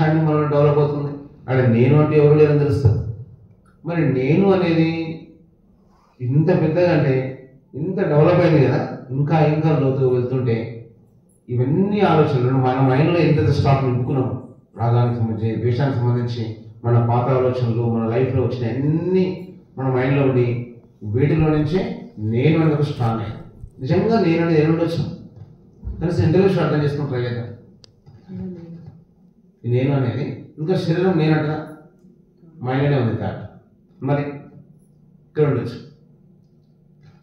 Understanding మనలో develop అవుతుంది. అంటే నేను అంటే ఎవరు లేదని తెలుస్తుంది. మరి నేను అనేది ఇంత పెద్దగా అంటే ఇంత డెవలప్ అయింది కదా, ఇంకా ఇంకా లోతుగా వెళ్తుంటే ఇవన్నీ ఆలోచనలు మన మైండ్లో ఎంత స్టాక్ నింపుకున్నాం, రాగానికి సంబంధించి, ద్వేషానికి సంబంధించి, మన పాత ఆలోచనలు, మన లైఫ్లో వచ్చిన అన్నీ మన మైండ్లో ఉండి వీటిలో నుంచే నేను అనేది ఒక స్ట్రాంగ్ అయ్యాను. నిజంగా నేను అనేది ఏముండొచ్చు కనీసం ఇంటర్వ్యూస్ అర్థం చేసుకుని ట్రై చేద్దాం. నేను అనేది ఇంకా శరీరం నేనంట మైండ్లోనే ఉంది థాట్, మరి ఇక్కడ ఉండొచ్చు.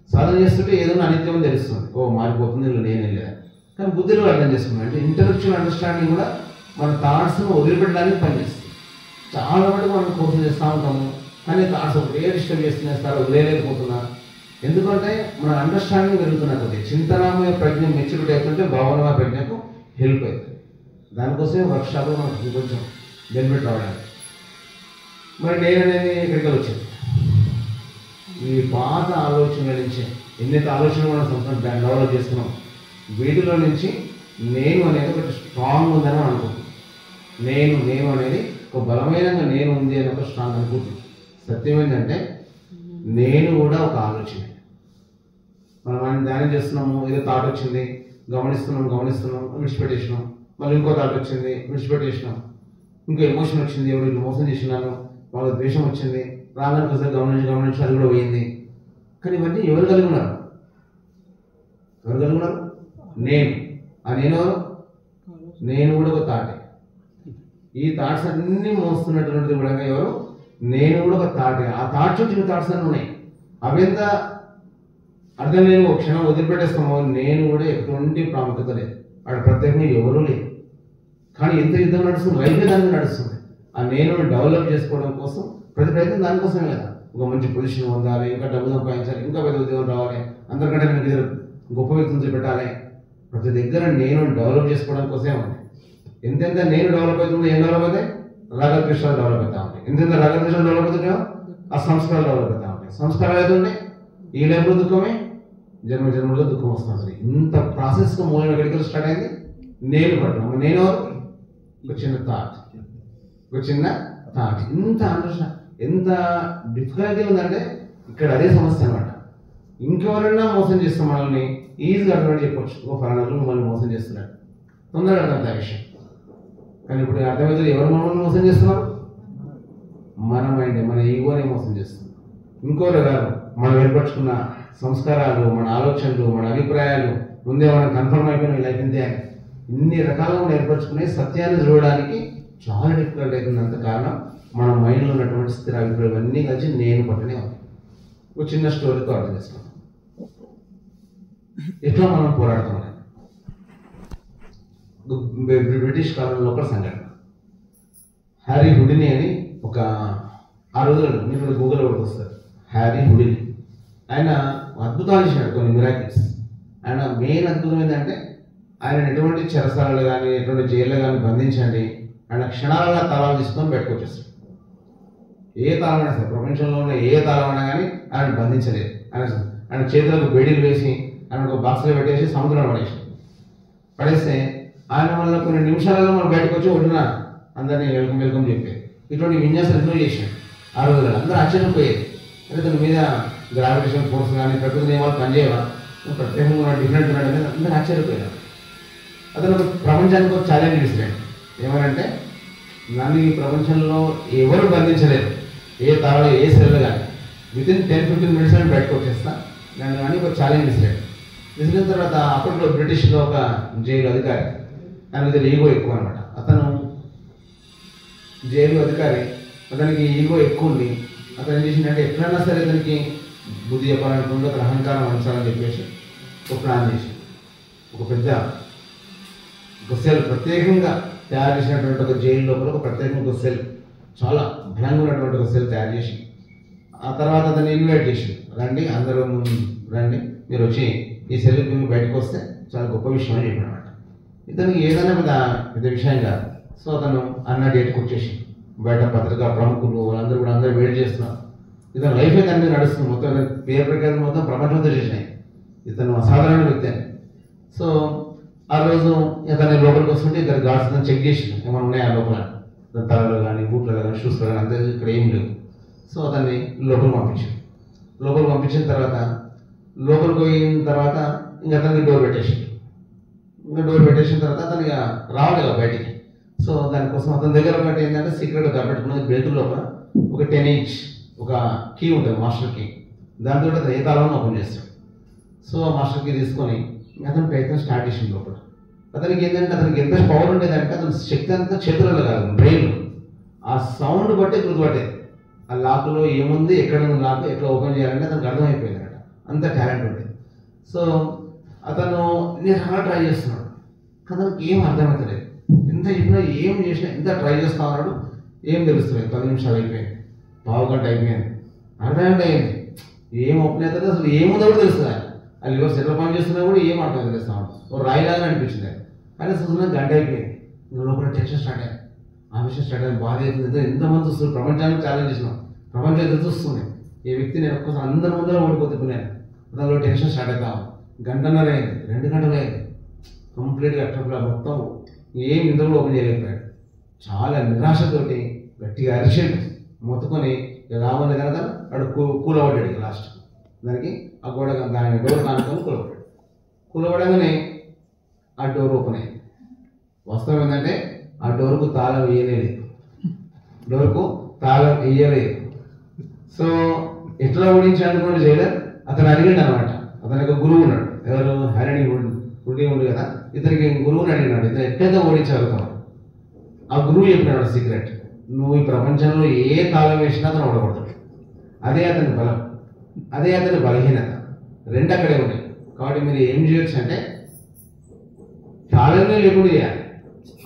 సాధన చేస్తుంటే ఏదో అనిత్యం తెలుస్తుంది, ఓ మారిపోతుంది ఇలా నేనే లేదా. కానీ బుద్ధిలో అర్థం చేసుకున్నాం అంటే ఇంటలెక్చువల్ అండర్స్టాండింగ్ కూడా మన థాట్స్ను వదిలిపెట్టడానికి పనిచేస్తుంది. చాలా మటుకు మనం కోర్సులు చేస్తూ ఉంటాము, కానీ థాట్స్ ఒకటే డిస్టర్బ్ చేస్తున్నారు, వదిలేకపోతున్నా. ఎందుకంటే మన అండర్స్టాండింగ్ పెరుగుతున్న కొద్ది చింతనామయ ప్రజ్ఞ మెచ్యూరిటీ అవుతుంటే భావనమయ ప్రజ్ఞకు హెల్ప్ అవుతుంది. దానికోసమే వర్క్షాప్లో మనకు కొంచెం బెనిఫిట్ రావడానికి. మరి నేను అనేది ఇక్కడికి వచ్చింది ఈ పాత ఆలోచనల నుంచి. ఎన్నైతే ఆలోచనలు మనం సొంతం డెవలప్ చేసుకున్నాం, వీటిలో నుంచి నేను అనేది ఒకటి స్ట్రాంగ్ ఉందని అనుకుంటున్నాను. నేను అనేది ఒక బలమైన నేను ఉంది అని ఒక స్ట్రాంగ్ అనుకుంటుంది. సత్యం ఏంటంటే నేను కూడా ఒక ఆలోచన. మనం ఆయన ధ్యానం చేస్తున్నాము, ఏదో థాట్ వచ్చింది, గమనిస్తున్నాం, విడిచిపెట్టేసినాం. మళ్ళీ ఇంకో థాట్ వచ్చింది, విడిచిపెట్టేసినాం. ఇంకో ఎమోషన్ వచ్చింది, ఎవరు మోసం చేసినాను, వాళ్ళ ద్వేషం వచ్చింది, రాగానికి ఒకసారి గమనించి అది కూడా పోయింది. కానీ ఇవన్నీ ఎవరు కలిగి ఉన్నారు? నేను. ఆ నేను కూడా ఒక థాటే. ఈ థాట్స్ అన్నీ మోస్తున్నటువంటిది కూడా ఎవరు? నేను కూడా ఒక థాటే. ఆ థాట్స్ వచ్చిన థాట్స్ అన్నీ ఉన్నాయి. అవెంత అర్థం లేని ఒక క్షణం వదిలిపెట్టేస్తామో నేను కూడా ఎటువంటి ప్రాముఖ్యత లేదు, అక్కడ ప్రత్యేకంగా ఎవరూ లేదు. కానీ ఎంత యుద్ధం నడుస్తుంది, లైఫ్ దానికి నడుస్తుంది. ఆ నేను డెవలప్ చేసుకోవడం కోసం ప్రతి ప్రయత్నం దానికోసమే కదా. ఒక మంచి పొజిషన్ పొందాలి, ఇంకా డబ్బు సంపాదించాలి, ఇంకా పెద్ద ఉద్యోగం రావాలి, అందరికంటే నేను గొప్ప వ్యక్తులు పెట్టాలి. ప్రతి దగ్గర నేను డెవలప్ చేసుకోవడం కోసమే ఉంది. ఎంతెంత నేను డెవలప్ అవుతుందో ఏం డెవలప్ అవుతాయి? రాగద్వేషాలు డెవలప్ అవుతా ఉంటాయి. ఎంతెంత రాగద్వేషాలు డెవలప్ అవుతుంటాయో ఆ సంస్కారాలు డెవలప్ అవుతా ఉంటాయి. సంస్కారాలు అవుతుంటే ఈ లైఫ్లో దుఃఖమే, జన్మలో దుఃఖం వస్తుంది. ఇంత ప్రాసెస్గా మూలం ఎక్కడికి స్టార్ట్ అయింది? నేను పట్టడం. నేను ఒక చిన్న థాట్. ఇంత అండర్స్టాండ్ ఎంత డిఫికల్టీ ఉందంటే ఇక్కడ అదే సమస్య అనమాట. ఇంకెవరైనా మోసం చేస్తాం మనల్ని ఈజీగా అర్థం చెప్పొచ్చు, ఓ ఫలానాలు మిమ్మల్ని మోసం చేస్తున్నారు, తొందరగా అర్థం ఆ విషయం. కానీ ఇప్పుడు అర్థమైతే ఎవరు మనల్ని మోసం చేస్తున్నారు? మన మైండ్, మన ఈగోనే మోసం చేస్తుంది. ఇంకోరు కాదు, మనం ఏర్పరచుకున్న సంస్కారాలు, మన ఆలోచనలు, మన అభిప్రాయాలు ముందే మనం కన్ఫర్మ్ అయిపోయిన లైఫ్ ఇంతే అని ఇన్ని రకాలుగా మనం ఏర్పరచుకునే సత్యాన్ని చూడడానికి చాలా డిఫికల్ట్ అవుతుంది. అంత కారణం మన మైండ్లో ఉన్నటువంటి స్థిర అభిప్రాయాలు అన్నీ కలిసి నేను పట్టనే ఉంది. ఒక చిన్న స్టోరీతో అర్థం చేసుకున్నాం ఎట్లా మనం పోరాడుతున్నాం. బ్రిటిష్ కాలంలో ఒక సంఘటన, హ్యారీ హుడిని అని ఒక ఆ రోజుల్లో మీరు గూగుల్ ఒకటి వస్తారు, హ్యారీ హుడిని. ఆయన అద్భుతాలు చేసినాడు, కొన్ని మిరాకిల్స్. ఆయన మెయిన్ అద్భుతం ఏంటంటే ఆయన ఎటువంటి చెరసాలలో కానీ ఎటువంటి జైల్లో కానీ బంధించండి, ఆయన క్షణాలలో తాళాలు తీసుకొని బయటకు వచ్చేస్తాడు. ఏ తాళమైనా సరే, ప్రపంచంలో ఉన్న ఏ తాళమైనా కానీ ఆయన బంధించలేదు. ఆయన చేతులకు బేడీలు వేసి ఆయన ఒక బాక్స్లో పెట్టేసి సముద్రంలో పడేస్తే ఆయన వల్ల కొన్ని నిమిషాలలో మనం బయటకు వచ్చి ఒడ్డున అందరినీ వెల్కమ్ చెప్పేది. ఇటువంటి విన్యాసాలు ఎన్నో చేశాడు ఆ రోజుల్లో. అందరూ ఆశ్చర్యపోయేది, అంటే తన మీద గ్రావిటేషన్ ఫోర్స్ కానీ ప్రకృతి నియమాలు పనిచేయవా, ప్రత్యేకంగా డిఫరెంట్ ఉన్నాడు అనేది అందరూ ఆశ్చర్యపోయారు. అతను ప్రపంచానికి ఒక ఛాలెంజ్ ఇస్తాడు. ఏమనంటే నన్ను ఈ ప్రపంచంలో ఎవరు బంధించలేదు, ఏ తాళలో ఏ సెల్లో కానీ వితిన్ 10-15 minutes అని బయటకు వచ్చేస్తా నన్ను కానీ ఒక ఛాలెంజ్ ఇస్తాడు. ఇసిన తర్వాత అప్పట్లో బ్రిటిష్లో ఒక జైలు అధికారి, దాని మీద ఈగో ఎక్కువ అనమాట. అతను జైలు అధికారి, అతనికి ఈగో ఎక్కువ ఉంది. అతను ఏం చేసిందంటే ఎట్లన్నా సరే అతనికి బుద్ధి చెప్పాలనుకుంటే అతను అహంకారం అంచాలని చెప్పేసి ఒక ప్లాన్ చేసి ఒక పెద్ద ఒక సెల్ ప్రత్యేకంగా తయారు చేసినటువంటి ఒక జైలు లోపల ఒక ప్రత్యేకంగా ఒక సెల్, చాలా బలంగా ఉన్నటువంటి ఒక సెల్ తయారు చేసి ఆ తర్వాత అతన్ని ఇన్వైట్ చేసి, రండి అందరూ రండి, మీరు వచ్చి ఈ సెల్ బయటకు వస్తే చాలా గొప్ప విషయం అని చెప్పాడు అనమాట. ఇతనికి ఏదైనా పెద్ద విషయం కాదు. సో అతను అన్న డేట్కి వచ్చేసి బయట పత్రికా ప్రముఖులు వాళ్ళందరూ కూడా అందరూ వెయిట్ చేస్తున్నారు. ఇతను లైఫ్ అయితే అన్ని నడుస్తుంది, మొత్తం పేరు ప్రకారం మొత్తం ప్రపంచంతో చేసినాయి. ఇతను అసాధారణ వ్యక్తి అని. సో ఆ రోజు ఇతను లోపలికి వస్తుంటే ఇద్దరు గార్డ్స్ చెక్ చేసి ఏమైనా ఉన్నాయా లోపల. దాని తలలో కానీ బూట్లో కానీ షూస్లో కానీ అంతే ఇక్కడ ఏం లేవు. సో అతన్ని లోపలికి పంపించిన తర్వాత లోపలికి పోయిన తర్వాత ఇంకా అతనికి డోర్ పెట్టేసిన తర్వాత అతను ఇక రావాలి కదా బయటికి. సో దానికోసం అతని దగ్గర ఒకటి ఏంటంటే సీక్రెట్గా దాపెట్టుకున్నది బెల్ట్ లోపల ఒక 10 ఇంచ్ ఒక కీ ఉంటుంది, మాస్టర్ కీ. దాంతో అతను ఏ తాళాలను ఓపెన్ చేస్తాడు. సో ఆ మాస్టర్ కీ తీసుకొని అతను ప్రయత్నం స్టార్ట్ చేసింది లోపల. అతనికి ఏంటంటే అతనికి ఎంత పవర్ ఉండేదంటే అతని శక్తి అంతా చేతులలో కాదు, బ్రెయిన్లో. ఆ సౌండ్ బట్టి గుర్తుపట్టేది ఆ లాక్లో ఏముంది, ఎక్కడ ఉంది లాక్, ఎట్లా ఓపెన్ చేయాలంటే అతనికి అర్థమైపోయింది అన్నమాట. అంత టాలెంట్ ఉండేది. సో అతను నిజంగా ట్రై చేస్తున్నాడు, కానీ అతనికి ఏం అర్థమవుతలేదు. ఎంత చెప్పినా ఏం చేసినా ఎంత ట్రై చేస్తా ఉన్నాడు, ఏం తెలుస్తుంది. 10 నిమిషాలు అయిపోయింది, పావు గంట అయిపోయింది, అర్ధగంట అయింది, ఏం ఓపెన్ అవుతుంది అసలు ఏముందో కూడా తెలుస్తుంది. ఆ లివర్స్ ఎట్లా పని చేస్తున్నా కూడా ఏం అర్థం తెలుస్తా ఉంటాం. ఓ రాయిలాగా అనిపించింది. కానీ చూస్తున్నా గంట అయిపోయింది, లోపల టెన్షన్ స్టార్ట్ అయ్యింది, ఆవిషయం స్టార్ట్ అయ్యింది, బాధ అవుతుంది. ఎంతమంది చూస్తున్నారు, ప్రపంచానికి ఛాలెంజ్ చేసినాం, ప్రపంచం ఎదురు చూస్తుంది. ఈ వ్యక్తి నేను ఒక్కసారి అందరి ముందర ఓడిపోతున్నాను. దానిలో టెన్షన్ స్టార్ట్ అవుతాము. 1.5 గంటలు అయింది, 2 గంటలు అయింది, కంప్లీట్గా అట్లా మొత్తం ఏం నిద్రలో ఓపెన్ చేయలేకపోయాడు. చాలా నిరాశతోటి గట్టిగా అరిషెడ్ మొత్తుకొని రావాలి కనుక వాడు కూలబడ్డాడు. లాస్ట్ దానికి ఆ గోడ దాని డోర్ కానుకొని కూలబడగానే ఆ డోర్ ఓపెన్ అయింది. వాస్తవం ఏంటంటే ఆ డోర్కు తాళం వేయలేదు. సో ఎట్లా ఓడించాడు కూడా చేయలేదు. అతను అడిగాడు అనమాట. అతని యొక్క గురువు ఉన్నాడు, ఎవరు హరిణి ఉండి కదా, ఇతనికి గురువుని అడిగినాడు, ఇతను ఎట్లయితే ఓడించారు. ఆ గురువు చెప్పినాడు సీక్రెట్, నువ్వు ఈ ప్రపంచంలో ఏ తాళం వేసినా అతను ఓడకూడదు. అదే అతని బలం, అదే అతని బలహీనత, 2 అక్కడే ఉన్నాయి. కాబట్టి మీరు ఏం చేయొచ్చు అంటే తాళమే లేకుండా చేయాలి.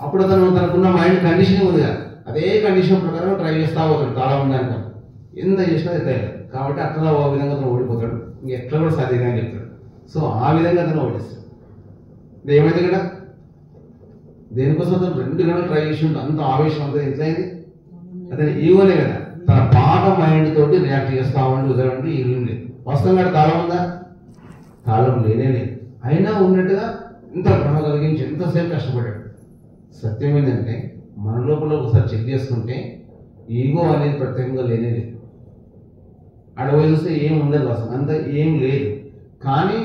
అప్పుడు అతను తనకున్న మైండ్ కండిషనింగ్ ఉంది కదా, అదే కండిషన్ ప్రకారం ట్రై చేస్తా పోతాడు. తాళం ఉందనుకో ఎంత చేసినా ఎత్తలేదు. కాబట్టి అట్లా ఆ విధంగా అతను ఓడిపోతాడు, ఎట్లా కూడా సాధ్యంగా అని చెప్తాడు. సో ఆ విధంగా అతను ఓడిస్తాడు. ఏమైంది కదా, దేనికోసం అతను 2 గంటలు ట్రై చేసి ఉంటే అంత ఆవేశం అంతా ఎంతైంది. అతని ఈగోనే కదా, తన పాత మైండ్ తోటి రియాక్ట్ చేస్తా ఉండి ఉదయండి ఏం లేదు. వాస్తవంగా తాళం ఉందా, తాళం లేనే లేదు. అయినా ఉన్నట్టుగా ఇంత భ్రమ కలిగించి ఎంతసేపు కష్టపడ్డాడు. సత్యం ఏంటంటే మన లోపల ఒకసారి చెక్ చేసుకుంటే ఈగో అనేది ప్రత్యేకంగా లేనే లేదు. అడవి చూస్తే ఏం ఉండదు, అసలు అంత ఏం లేదు. కానీ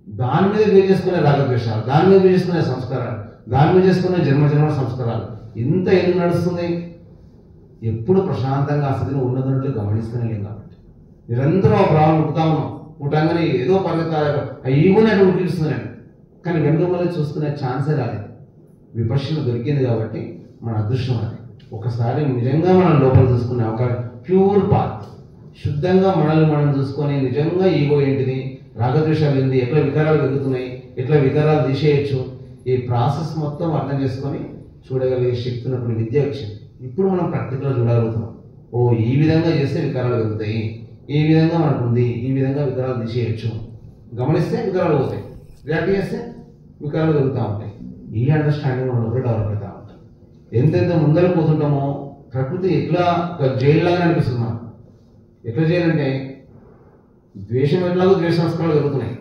దాని మీద బేస్ చేసుకునే రాగద్వేషాలు, దాని మీద బేస్ చేసుకునే సంస్కారాలు, దాని మీద చేసుకునే జన్మ సంస్కారాలు ఇంత ఎందుకు నడుస్తుంది. ఎప్పుడు ప్రశాంతంగా ఆ స్థితిని ఉన్నదంటే గమనిస్తూనే లేదు. కాబట్టి నిరంతరం ఆ ప్రాబ్లం పుట్టంగానే ఏదో పరిగెత్తాలి, ఆ ఈగోని అటు ఉడికిస్తున్నాను. కానీ వెనుకమల్లి చూసుకునే ఛాన్సే రాలేదు. విపక్షణ దొరికింది కాబట్టి మన అదృష్టం అది. ఒకసారి నిజంగా మనం లోపల చూసుకునే అవకాశం, ప్యూర్ పాత్, శుద్ధంగా మనల్ని మనం చూసుకొని నిజంగా ఈగో ఏంటిది, రాగద్వేషాలు ఏంటి, ఎట్లా వికారాలు పెరుగుతున్నాయి, ఎట్లా వికారాలు తీసేయచ్చు, ఈ ప్రాసెస్ మొత్తం అర్థం చేసుకొని చూడగలిగే శక్తి ఉన్నప్పుడు విద్య వచ్చింది. ఇప్పుడు మనం ప్రాక్టికల్గా చూడగలుగుతున్నాం. ఓ ఈ విధంగా చేస్తే వికారాలు పెరుగుతాయి, ఈ విధంగా మనకు ఉంది, ఈ విధంగా వికారాలు తీసేయచ్చు. గమనిస్తే వికారాలు పోతాయి, రియాక్ట్ చేస్తే వికారాలు పెరుగుతూ ఉంటాయి. ఈ అండర్స్టాండింగ్ మనం ఒకటి డెవలప్ అవుతూ ఉంటాం. ఎంతెంత ముందర పోతుంటామో ప్రకృతి ఎట్లా ఒక జైల్లాగా అనిపిస్తుంది. మనం ఎట్లా చేయాలంటే ద్వేషం ఎట్లాగో ద్వేష సంస్కారాలు జరుగుతున్నాయి,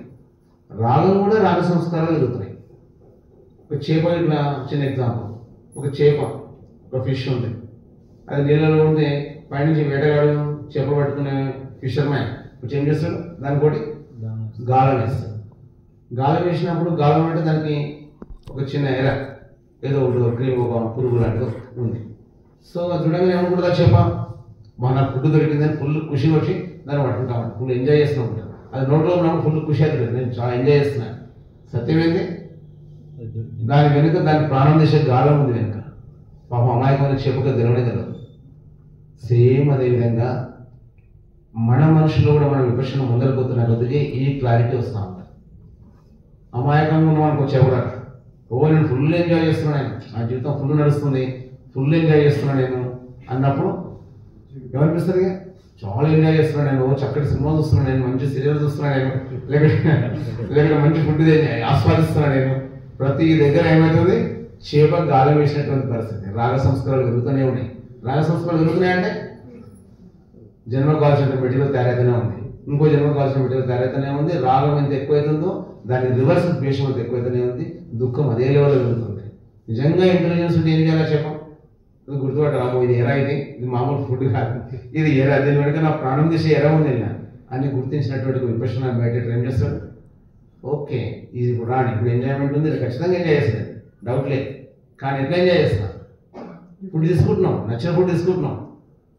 రాగం కూడా రాగ సంస్కారాలు జరుగుతున్నాయి. ఒక చేప, ఇట్లా చిన్న ఎగ్జాంపుల్, ఒక చేప, ఒక ఫిష్ ఉంది, అది నీళ్ళలో ఉంటే పైనుంచి వేటగాడు చేప పట్టుకునే ఫిషర్మ్యాన్ కొంచెం ఏం చేస్తాడు, దానికోటి గాలం వేస్తాడు. గాలం వేసినప్పుడు గాలం అంటే దానికి ఒక చిన్న ఎర ఏదో ఉంటుంది, క్రీమ్, ఒక పురుగు లాంటిది ఉంది. సో చూడగానే ఏమనుకుంటుందా చేప, మన ఫుడ్ దొరికిందని ఫుల్ ఖుషి వచ్చి దాన్ని పట్టుకుంటాం, ఫుల్ ఎంజాయ్ చేస్తూ ఉంటాం. అది నోట్లో ఉన్నప్పుడు ఫుల్ ఖుషి అవుతుంది, నేను చాలా ఎంజాయ్ చేస్తున్నాను. సత్యమైంది దాని వెనుక దాని ప్రాణం చేసే గాలం ఉంది వెనుక. పాపం అమాయకమైన చేపగా తెలవనే తెలియదు. సేమ్ అదేవిధంగా మన మనుషులు కూడా మన విపక్షణ ముందరిపోతున్న కొద్దిగా ఈ క్లారిటీ వస్తూ ఉంటుంది. అమాయకంగా ఉన్న మనకు చెప్పడారు, ఓ నేను ఫుల్ ఎంజాయ్ చేస్తున్నాను, నా జీవితం ఫుల్ నడుస్తుంది, ఫుల్ ఎంజాయ్ చేస్తున్నాను నేను అన్నప్పుడు ఏమనిపిస్తుంది, చాలా ఎంజాయ్ చేస్తున్నాను నేను, చక్కటి సినిమా చూస్తున్నాను నేను, మంచి సీరియల్ చూస్తున్నాను నేను, లేకపోతే మంచి ఫుడ్ ఆస్వాదిస్తున్నాను నేను. ప్రతి దగ్గర ఏమవుతుంది, చేప గాలం వేసినటువంటి పరిస్థితి. రాగ సంస్కారాలు పెరుగుతూనే ఉన్నాయి. రాగ సంస్కారాలు పెరుగుతున్నాయంటే జన్మ కావాల్సిన మెటీరియల్ తయారైతేనే ఉంది, ఇంకో జన్మ కావాల్సిన మెటీరియల్ తయారైతేనే ఉంది. రాగం ఎంత ఎక్కువైతుందో దాని రివర్స్ ద్వేషం ఎంత ఎక్కువైతేనే ఉంది. దుఃఖం అదే లెవెల్లో పెరుగుతుంది. నిజంగా ఇంటెలిజెన్స్ ఉంటే ఏం చేయాలో చెప్పం, ఇది గుర్తుపట్టాము, ఇది ఎర, ఇది మామూలు ఫుడ్ కాదు, ఇది ఎర, దీని వెనక నా ప్రాణం తీసే ఎర ఉంది అని గుర్తించినటువంటి ఒక ఇంప్రెషన్ మెడిటేటర్ ఏం చేస్తాడు, ఓకే ఇది ఇప్పుడు రాని, ఇప్పుడు ఎంజాయ్మెంట్ ఉంది, ఇది ఖచ్చితంగా ఎంజాయ్ చేస్తుంది, డౌట్ లేదు. కానీ ఎట్లా ఎంజాయ్ చేస్తా, ఫుడ్ తీసుకుంటున్నాం, నచ్చిన ఫుడ్ తీసుకుంటున్నాం,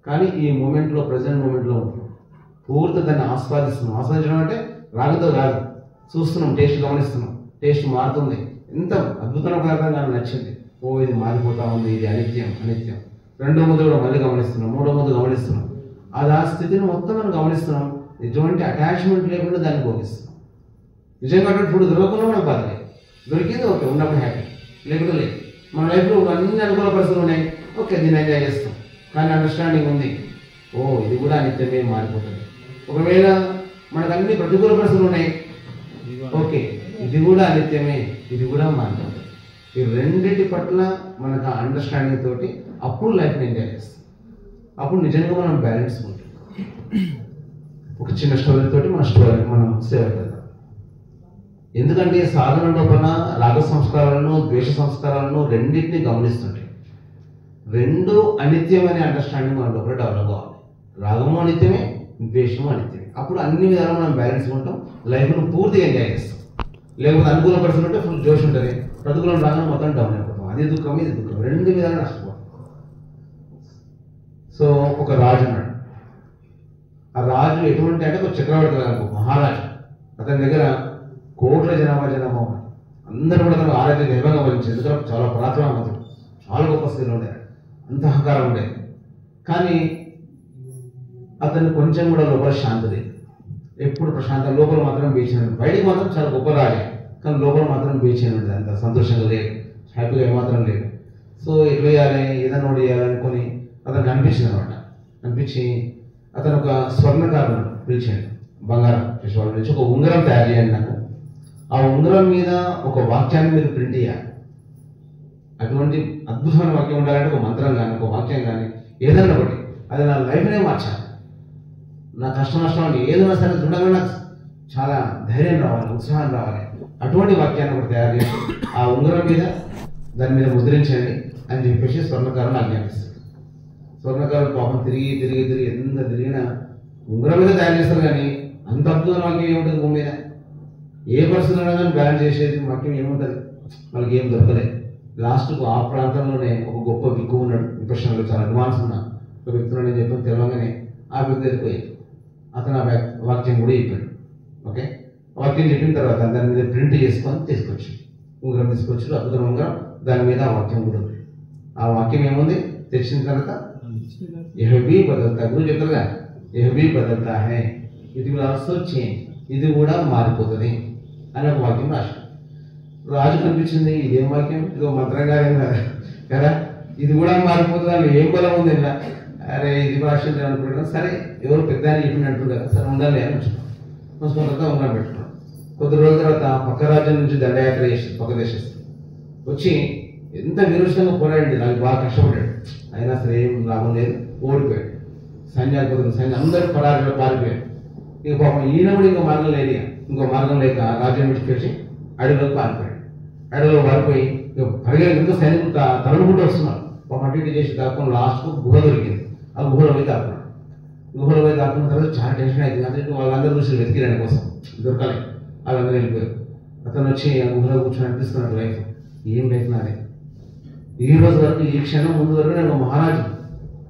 కానీ ఈ మూమెంట్లో ప్రజెంట్ మూమెంట్లో ఉంటున్నాం, పూర్తి దాన్ని ఆస్వాదిస్తున్నాం. ఆస్వాదించడం అంటే రాగతో కాదు, చూస్తున్నాం, టేస్ట్ గమనిస్తున్నాం, టేస్ట్ మారుతుంది, ఎంత అద్భుతమైన పదార్థం నాకు నచ్చింది, ఓ ఇది మారిపోతా ఉంది, ఇది అనిత్యం అనిత్యం. రెండో ముద్ద కూడా మళ్ళీ గమనిస్తున్నాం, మూడో ముద్ద గమనిస్తున్నాం, అది ఆ స్థితిని మొత్తం మనం గమనిస్తున్నాం. ఎటువంటి అటాచ్మెంట్ లేకుండా దాన్ని భోగిస్తున్నాం. నిజంగా ఫుడ్ దొరకకుండా మనకు బాధలే, దొరికింది ఓకే ఉన్నప్పుడు హ్యాపీ, లేకుండా లేదు. మన లైఫ్లో అన్ని అనుకూల పరిస్థితులు ఉన్నాయి, ఓకే దీన్ని ఎంజాయ్ చేస్తాం, కానీ అండర్స్టాండింగ్ ఉంది, ఓ ఇది కూడా అనిత్యమే మారిపోతుంది. ఒకవేళ మనకు అన్ని ప్రతికూల పరిస్థితులు ఉన్నాయి, ఓకే ఇది కూడా అనిత్యమే, ఇది కూడా మారిపోతుంది. ఈ రెండింటి పట్ల మనకు ఆ అండర్స్టాండింగ్ తోటి అప్పుడు లైఫ్ని ఎంజాయ్ చేస్తాం, అప్పుడు నిజంగా మనం బ్యాలెన్స్ ఉంటుంది. ఒక చిన్న స్టోరీ తోటి మనం సేవ్ అవుతాం. ఎందుకంటే సాధన లోపల రాగ సంస్కారాలను ద్వేష సంస్కారాలను రెండింటిని గమనిస్తుంటాయి. రెండు అనిత్యం అనే అండర్స్టాండింగ్ మన లోపల డెవలప్ కావాలి. రాగము అనిత్యమే, ద్వేషము అనిత్యమే. అప్పుడు అన్ని విధాలు మనం బ్యాలెన్స్ ఉంటాం, లైఫ్ను పూర్తిగా ఎంజాయ్ చేస్తాం. లేకపోతే అనుకూల పరిస్థితులు ఉంటే ఫుల్ జోష్ ఉంటుంది, ప్రతికూలం రాగానే మొత్తం డౌన్ అయిపోతాం. అది దుఃఖం, ఇది దుఃఖం, రెండు విధాలు నష్టపోతాం. సో ఒక రాజు ఉన్నాడు. ఆ రాజు ఎటువంటి అంటే ఒక చక్రవర్తి అనుకో, మహారాజు. అతని దగ్గర కోట్ల జనాభా ఉంది. అందరూ కూడా తను ఆరాధ్య దైవంగా వహించారు. ఎందుకంటే చాలా పరాక్రమవంతుడు, చాలా గొప్ప స్థితిలో ఉండేది, అంత అహంకారం ఉండేది. కానీ అతను కొంచెం కూడా లోపల శాంతి లేదు. ఎప్పుడు ప్రశాంతం, లోపల మాత్రం బీచినట్టు. బయటికి మాత్రం చాలా గొప్ప రాజే, కానీ లోపల మాత్రం బీచినట్టు, అంత సంతోషంగా లేదు, హ్యాపీగా ఏమాత్రం లేదు. సో ఎట్లా చేయాలి, ఏదైనా ఒకటి చేయాలనుకొని అతనికి అనిపించింది అనమాట. అనిపించి అతను ఒక స్వర్ణకారుడు పిలిచాడు, బంగారం చేసే వాళ్ళు పిలిచి, ఒక ఉంగరం తయారు చేయండి నాకు, ఆ ఉంగరం మీద ఒక వాక్యాన్ని మీరు ప్రింట్ చేయాలి. అటువంటి అద్భుతమైన వాక్యం ఉండాలంటే ఒక మంత్రం కానీ, ఒక వాక్యం కానీ, ఏదైనా ఒకటి, అది నా లైఫ్నే మార్చాలి. నా కష్ట నష్టాలు ఏదైనా సరే చూడగానే నాకు చాలా ధైర్యం రావాలి, ఉత్సాహం రావాలి. అటువంటి వాక్యాన్ని ఒకటి తయారు చేసి ఆ ఉంగరం మీద దాని మీద ముద్రించండి అని చెప్పేసి స్వర్ణకారుని ఆజ్ఞాపిస్తారు. స్వర్ణకారులు పాపం తిరిగి తిరిగి తిరిగి ఎంత తిరిగినా ఉంగరం మీద తయారు చేస్తారు, కానీ అంత అద్భుతమైన వాక్యం ఏముంటుంది భూమి మీద? ఏ పరిస్థితుల్లో కానీ బ్యాలెన్స్ చేసేది వాక్యం ఏముంటుంది? వాళ్ళకి ఏం దొరకలేదు. లాస్ట్కు ఆ ప్రాంతంలోనే ఒక గొప్ప విగ్గు ఉన్నాడు, విపక్షణలో చాలా అడ్వాన్స్ ఉన్న ఒక వ్యక్తులు నేను చెప్పని తెలవగానే ఆ వ్యక్తి వెళ్ళిపోయాడు. అతను ఆ వాక్యం కూడా చెప్పాడు. ఓకే, వాక్యం చెప్పిన తర్వాత దాని మీద ప్రింట్ చేసుకొని తీసుకొచ్చి ఉంగరం తీసుకొచ్చి, అద్భుతమైన ఉంగరం, దాని మీద ఆ వాక్యం కూడా ఉంది. ఆ వాక్యం ఏముంది? తెచ్చిన తర్వాత యెహోవా బదల్తా, గురువు చెప్తారుగా, యెహోవా బదల్తా హై, ఇది విల్ ఆల్సో చేంజ్, ఇది కూడా మారిపోతుంది అని ఒక వాక్యం రాశాడు. రాజు కనిపించింది, ఇదేం వాక్యం, ఇదో మంత్రంగా కదా, ఇది కూడా మారిపోతుంది అని ఏం బలం ఉంది ఇలా, అరే ఇది రాసింది అనుకుంటున్నాను. సరే ఎవరు పెద్ద అని చెప్పినట్టు కదా, సరే ఉండాలి అని ఉంచుకున్నాం. ఉంచుకున్న తర్వాత ఉండాలి పెట్టుకున్నాం. కొద్ది రోజుల తర్వాత పక్క రాజ్యం నుంచి దండయాత్ర చేసి పక్క దేశస్తుంది వచ్చి ఎంత విరుషంగా పోరాడి, నాకు బాగా కష్టపడ్డాడు. అయినా సరే ఏం లాభం లేదు, ఓడిపోయాడు. సైన్యాధిపతులు సైన్యం అందరూ పారిపోయాడు. ఇక పాపం ఈయన కూడా ఇంకో మార్గం లేదు, ఇంకో మార్గం లేక రాజ్యం విడిచిపెట్టి అడవిలోకి పారిపోయాడు. అడవిలో పారిపోయి ఇక పరిగెత్తి ఎంతో సైనికులు తరుముకుంటూ వస్తున్నారు. పాపం అటు ఇటు చేసి దాక్కుని లాస్ట్కు గుహ దొరికింది. ఆ గుహలో పోయి దాక్కున్నాడు. గుహలో పోయి దాక్కున్న తర్వాత చాలా టెన్షన్ అవుతుంది. అంటే వాళ్ళందరూ చూసి వెతికిరాని కోసం దొరకాలి, వాళ్ళందరూ వెళ్ళిపోయారు. అతను వచ్చి ఆ గుహలో కూర్చొని అనిపిస్తున్నాడు, లైఫ్ ఏం లైఫ్ నాదే, ఈ రోజు వరకు ఈ క్షణం ముందు వరకు నేను మహారాజు,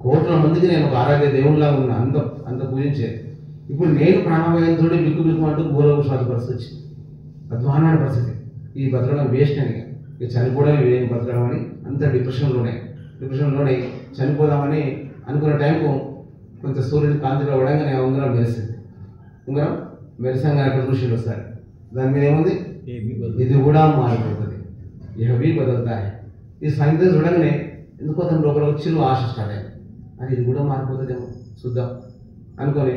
కోట్ల మందికి నేను ఒక ఆరాధ్య దేవుళ్ళలాగా ఉన్నా, అంత పూజించేది. ఇప్పుడు నేను ప్రాణభయంతో బిక్కు బిక్కు అంటూ గుహలో కూర్చోని పరిస్థితి వచ్చింది. అధ్వానమైన పరిస్థితి. ఈ బతకడం వేస్ట్ అని, ఇక చనిపోవడం ఏం బతకడం అని అంత డిప్రెషన్లోనే చనిపోదామని అనుకున్న టైంకు కొంత సూర్యుడి కాంతిలో పడంగానే ఆ ఉంగరం మెరిసింది. ఉంగరం మెరిసంగా అక్కడ చూసిండు ఒకసారి. దాని మీద ఏముంది? ఇది కూడా మారిపోతుంది, యెహోవా బదల్తా హై. ఈ సంగతి చూడగానే ఎందుకో తన లోపల వచ్చి ఆశ స్టార్ట్ అయింది. అది ఇది కూడా మారిపోతుందేమో చూద్దాం అనుకొని